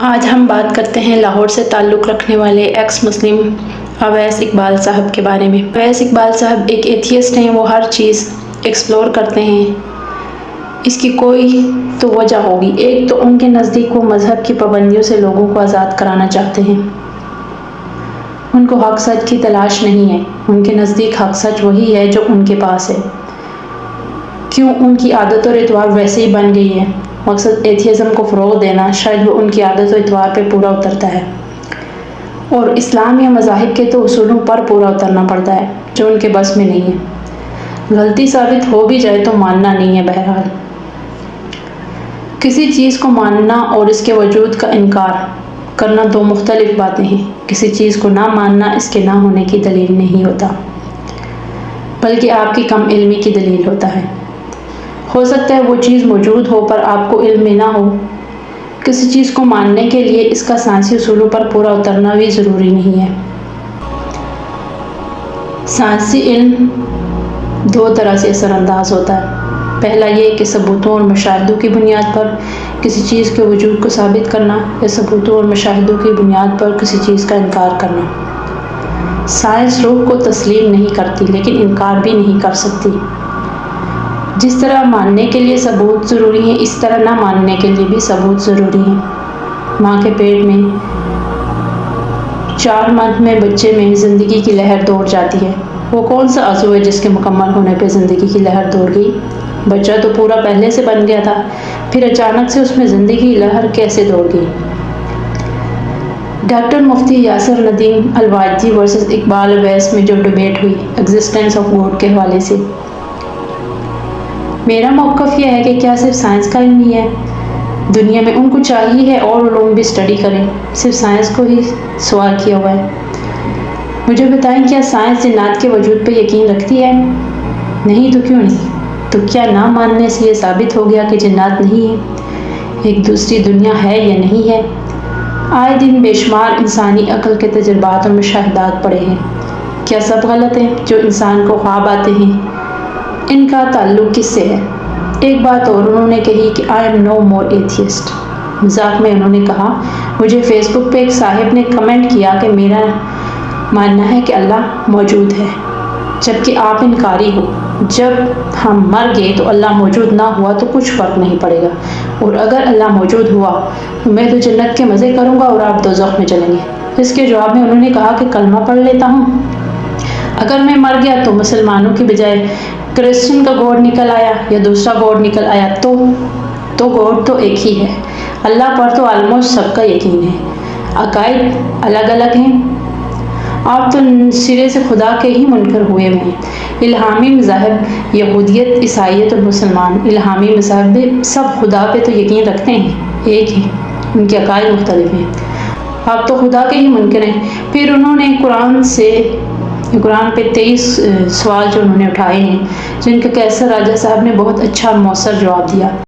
آج ہم بات کرتے ہیں لاہور سے تعلق رکھنے والے ایکس مسلم اویس اقبال صاحب کے بارے میں۔ اویس اقبال صاحب ایک ایتھیسٹ ہیں، وہ ہر چیز ایکسپلور کرتے ہیں۔ اس کی کوئی تو وجہ ہوگی۔ ایک تو ان کے نزدیک وہ مذہب کی پابندیوں سے لوگوں کو آزاد کرانا چاہتے ہیں۔ ان کو حق سچ کی تلاش نہیں ہے، ان کے نزدیک حق سچ وہی ہے جو ان کے پاس ہے۔ کیوں ان کی عادت اور اتوار ویسے ہی بن گئی ہے۔ مقصد ایتھیزم کو فروغ دینا، شاید وہ ان کی عادت و اتوار پہ پورا اترتا ہے، اور اسلام یا مذاہب کے تو اصولوں پر پورا اترنا پڑتا ہے جو ان کے بس میں نہیں ہے۔ غلطی ثابت ہو بھی جائے تو ماننا نہیں ہے۔ بہرحال کسی چیز کو ماننا اور اس کے وجود کا انکار کرنا دو مختلف باتیں ہیں۔ کسی چیز کو نہ ماننا اس کے نہ ہونے کی دلیل نہیں ہوتا، بلکہ آپ کی کم علمی کی دلیل ہوتا ہے۔ ہو سکتا ہے وہ چیز موجود ہو پر آپ کو علم میں نہ ہو۔ کسی چیز کو ماننے کے لیے اس کا سائنسی اصولوں پر پورا اترنا بھی ضروری نہیں ہے۔ سائنسی علم دو طرح سے اثر انداز ہوتا ہے۔ پہلا یہ کہ ثبوتوں اور مشاہدوں کی بنیاد پر کسی چیز کے وجود کو ثابت کرنا، یا ثبوتوں اور مشاہدوں کی بنیاد پر کسی چیز کا انکار کرنا۔ سائنس روح کو تسلیم نہیں کرتی، لیکن انکار بھی نہیں کر سکتی۔ جس طرح ماننے کے لیے ثبوت ضروری ہیں، اس طرح نہ ماننے کے لیے بھی ثبوت ضروری ہیں۔ ماں کے پیٹ میں 4 ماہ میں بچے میں زندگی کی لہر دوڑ جاتی ہے۔ وہ کون سا عضو ہے جس کے مکمل ہونے پہ زندگی کی لہر دوڑ گئی؟ بچہ تو پورا پہلے سے بن گیا تھا، پھر اچانک سے اس میں زندگی کی لہر کیسے دوڑ گئی؟ ڈاکٹر مفتی یاسر ندیم الواجدی ورسز اقبال اویس میں جو ڈیبیٹ ہوئی ایگزسٹنس آف گاڈ کے حوالے سے، میرا موقف یہ ہے کہ کیا صرف سائنس کا علم ہی ہے؟ دنیا میں ان کو چاہیے ہے اور علوم بھی اسٹڈی کریں، صرف سائنس کو ہی سوال کیا ہوا ہے۔ مجھے بتائیں، کیا سائنس جنات کے وجود پہ یقین رکھتی ہے؟ نہیں تو کیوں نہیں؟ تو کیا نہ ماننے سے یہ ثابت ہو گیا کہ جنات نہیں ہیں؟ ایک دوسری دنیا ہے یا نہیں ہے؟ آئے دن بے شمار انسانی عقل کے تجربات اور مشاہدات پڑے ہیں۔ کیا سب غلط ہیں جو انسان کو خواب آتے ہیں؟ ان کا تعلق کس سے ہے؟ ایک بات اور انہوں نے کہی کہ I am no more atheist۔ مذاق میں انہوں نے کہا، مجھے فیس بک پہ ایک صاحب نے کمنٹ کیا کہ میرا ماننا ہے کہ اللہ موجود ہے، جبکہ آپ انکاری ہو۔ جب ہم مر گئے تو اللہ موجود نہ ہوا تو کچھ فرق نہیں پڑے گا، اور اگر اللہ موجود ہوا تو میں تو جنت کے مزے کروں گا اور آپ دوزخ میں چلیں گے۔ اس کے جواب میں انہوں نے کہا کہ کلمہ پڑھ لیتا ہوں، اگر میں مر گیا تو مسلمانوں کی بجائے کرسچن کا گاڈ نکل آیا یا دوسرا گاڈ نکل آیا تو گاڈ تو ایک ہی ہے۔ اللہ پر تو آلموسٹ سب کا یقین ہے، عقائد الگ الگ ہیں۔ آپ تو سرے سے خدا کے ہی منکر ہوئے ہیں۔ الہامی مذاہب یہودیت، عیسائیت اور مسلمان، الہامی مذاہب بھی سب خدا پہ تو یقین رکھتے ہیں، ایک ہیں، ان کے عقائد مختلف ہیں۔ آپ تو خدا کے ہی منکر ہیں۔ پھر انہوں نے قرآن پہ 23 سوال جو انہوں نے اٹھائے ہیں، جن کا قیصر راجہ صاحب نے بہت اچھا اور مؤثر جواب دیا۔